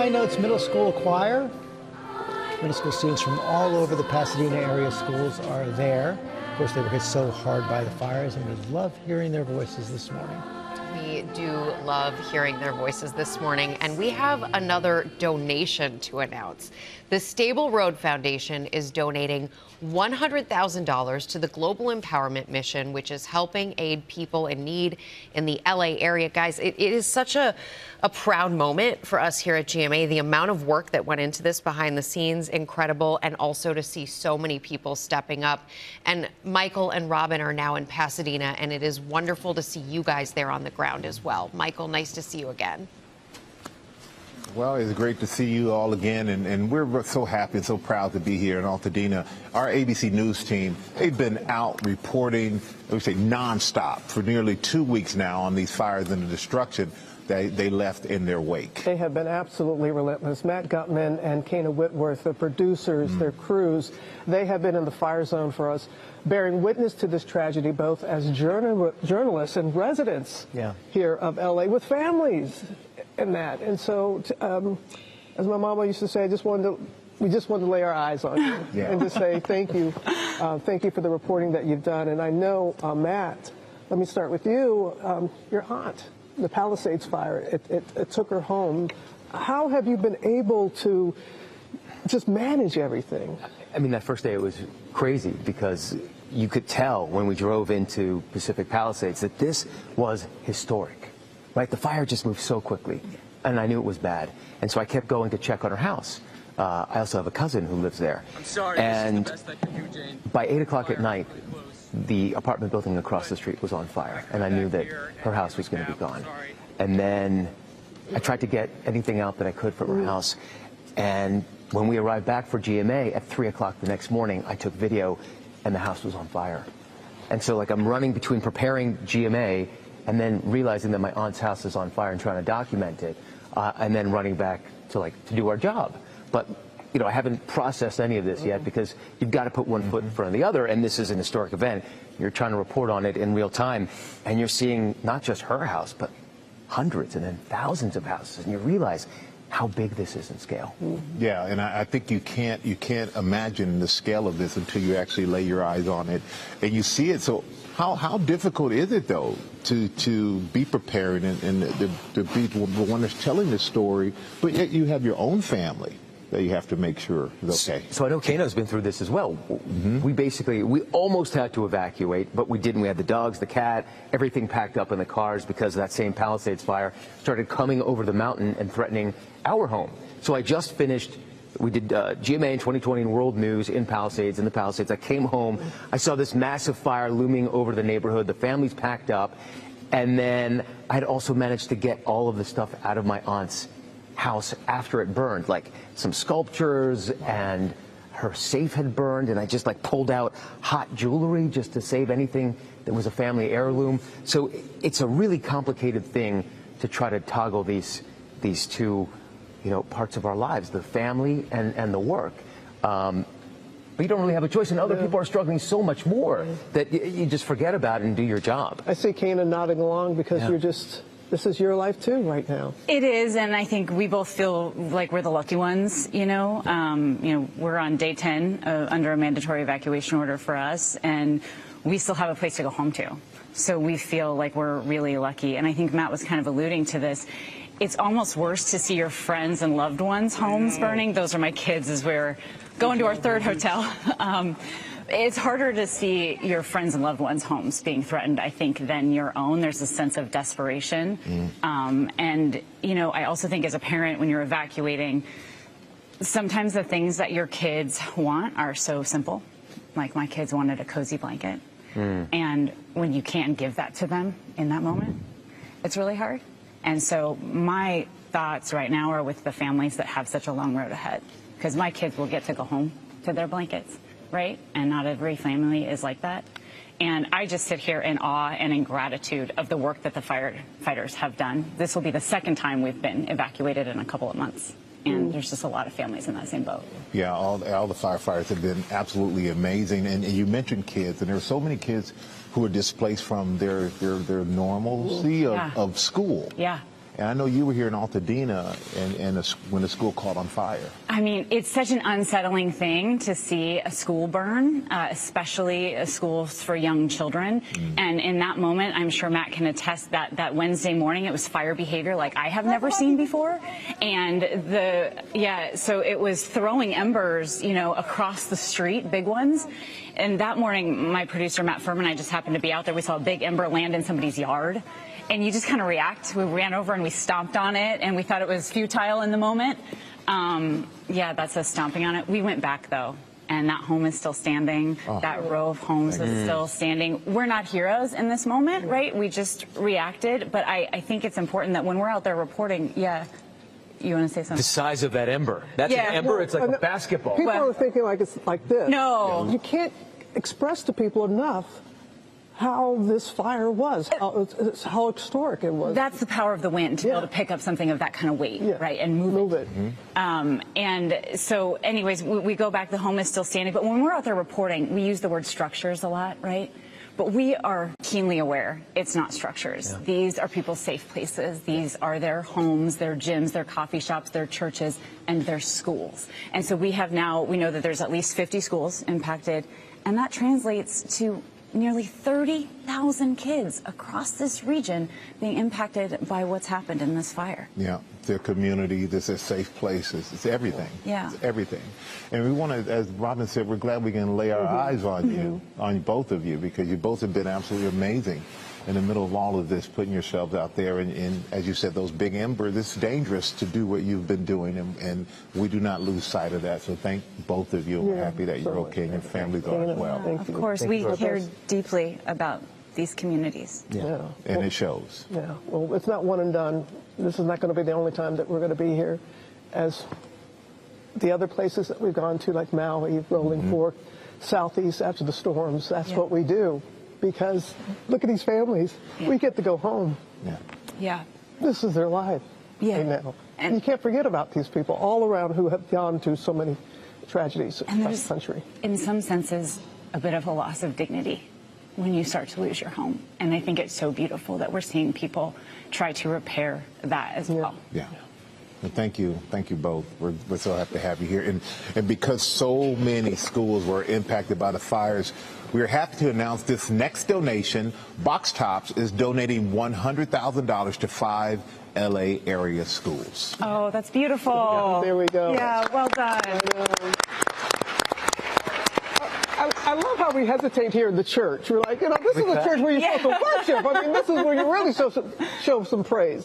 High Notes Middle School Choir. Middle school students from all over the Pasadena area schools are there. Of course, they were hit so hard by the fires, and we love hearing their voices this morning. We do love hearing their voices this morning, and we have another donation to announce. The Stable Road Foundation is donating $100,000 to the Global Empowerment Mission, which is helping aid people in need in the LA area. Guys, it is such a proud moment for us here at GMA. The amount of work that went into this behind the scenes, incredible, and also to see so many people stepping up. And Michael and Robin are now in Pasadena, and it is wonderful to see you guys there on the ground as well. Michael, nice to see you again. Well, it's great to see you all again, and we're so happy and so proud to be here in Altadena. Our ABC News team, they've been out reporting, I would say, nonstop for nearly 2 weeks now on these fires and the destruction they left in their wake. They have been absolutely relentless. Matt Gutman and Kayna Whitworth, the producers, their crews, they have been in the fire zone for us, bearing witness to this tragedy, both as journalists and residents here of LA with families and that. And so, as my mama used to say, we just wanted to lay our eyes on you and to say thank you. Thank you for the reporting that you've done. And I know, Matt, let me start with you, your aunt. The Palisades fire, it took her home. How have you been able to just manage everything? I mean, that first day it was crazy because you could tell when we drove into Pacific Palisades that this was historic, right? The fire just moved so quickly, and I knew it was bad. And so I kept going to check on her house. I also have a cousin who lives there. I'm sorry, and this is the best I can do, Jane. By 8 o'clock at night, the apartment building across the street was on fire, and I knew that her house was going to be gone. And then I tried to get anything out that I could from her house, and when we arrived back for GMA at 3 o'clock the next morning, I took video, and the house was on fire. And so, like, I'm running between preparing GMA and then realizing that my aunt's house is on fire and trying to document it, and then running back to do our job. But you know, I haven't processed any of this yet because you've got to put one foot in front of the other, and this is an historic event. You're trying to report on it in real time, and you're seeing not just her house, but hundreds and then thousands of houses, and you realize how big this is in scale. Yeah, and I think you can't imagine the scale of this until you actually lay your eyes on it and you see it. So how difficult is it, though, to be prepared and to be the one that's telling the story, but yet you have your own family that you have to make sure is okay? So I know Kayna's been through this as well. We almost had to evacuate, but we didn't. We had the dogs, the cat, everything packed up in the cars because that same Palisades fire started coming over the mountain and threatening our home. So I just finished, we did GMA in 2020 in World News in the Palisades. I came home, I saw this massive fire looming over the neighborhood, the family's packed up, and then I had also managed to get all of the stuff out of my aunt's house after it burned, like some sculptures, and her safe had burned, and I just pulled out hot jewelry just to save anything that was a family heirloom. So it's a really complicated thing to try to toggle these two, parts of our lives, the family and the work. But you don't really have a choice, and other people are struggling so much more that you just forget about it and do your job. I see Kayna nodding along because this is your life too right now. It is, and I think we both feel like we're the lucky ones. We're on day 10 under a mandatory evacuation order for us, and we still have a place to go home to. So we feel like we're really lucky. And I think Matt was kind of alluding to this. It's almost worse to see your friends and loved ones' homes burning. Those are my kids as we're going to our third hotel. It's harder to see your friends and loved ones' homes being threatened, I think, than your own. There's a sense of desperation. I also think as a parent, when you're evacuating, sometimes the things that your kids want are so simple. Like my kids wanted a cozy blanket. And when you can't give that to them in that moment, it's really hard. And so my thoughts right now are with the families that have such a long road ahead, because my kids will get to go home to their blankets. Right? And not every family is like that. And I just sit here in awe and in gratitude of the work that the firefighters have done. This will be the second time we've been evacuated in a couple of months. And there's just a lot of families in that same boat. Yeah, all the firefighters have been absolutely amazing. And you mentioned kids, and there are so many kids who are displaced from their normalcy of school. Yeah. And I know you were here in Altadena when the school caught on fire. I mean, it's such an unsettling thing to see a school burn, especially schools for young children. And in that moment, I'm sure Matt can attest that Wednesday morning, it was fire behavior like I have never seen before. And so it was throwing embers, across the street, big ones. And that morning, my producer, Matt Furman, and I just happened to be out there. We saw a big ember land in somebody's yard. And you just kind of react. We ran over and we stomped on it, and we thought it was futile in the moment. That's us stomping on it. We went back, though, and that home is still standing. That row of homes is still standing. We're not heroes in this moment, right? We just reacted. But I think it's important that when we're out there reporting, you want to say something? The size of that ember. That's an ember. It's like a basketball. People are thinking like it's like this. No. You can't express to people enough how this fire was, how historic it was. That's the power of the wind, to be able to pick up something of that kind of weight, right, and move it. And so, anyways, we go back, the home is still standing, but when we're out there reporting, we use the word structures a lot, right? But we are keenly aware it's not structures. Yeah. These are people's safe places. These are their homes, their gyms, their coffee shops, their churches, and their schools. And so we know that there's at least 50 schools impacted, and that translates to nearly 30,000 kids across this region being impacted by what's happened in this fire. Yeah, their community, this is safe places, it's everything. Yeah. It's everything. And we want to, as Robin said, we're glad we can lay our eyes on you, on both of you, because you both have been absolutely amazing in the middle of all of this, putting yourselves out there. And as you said, those big embers, it's dangerous to do what you've been doing, and we do not lose sight of that. So thank both of you. We're happy that you're okay and your families are as well. Of course, we care deeply about these communities. And it shows. Yeah, well, it's not one and done. This is not going to be the only time that we're going to be here. As the other places that we've gone to, like Maui, Rolling Fork, Southeast after the storms, that's what we do. Because look at these families. We get to go home. This is their life right now. And you can't forget about these people all around who have gone to so many tragedies across the country. In some senses, a bit of a loss of dignity when you start to lose your home. And I think it's so beautiful that we're seeing people try to repair that as well. Yeah. Well, thank you both. We're so happy to have you here. And because so many schools were impacted by the fires, we're happy to announce this next donation. Box Tops is donating $100,000 to 5 LA area schools. Oh, that's beautiful. Yeah, there we go. Yeah, well done. I love how we hesitate here in the church. We're like, this is a church where you're supposed to worship. I mean, this is where you really show some praise.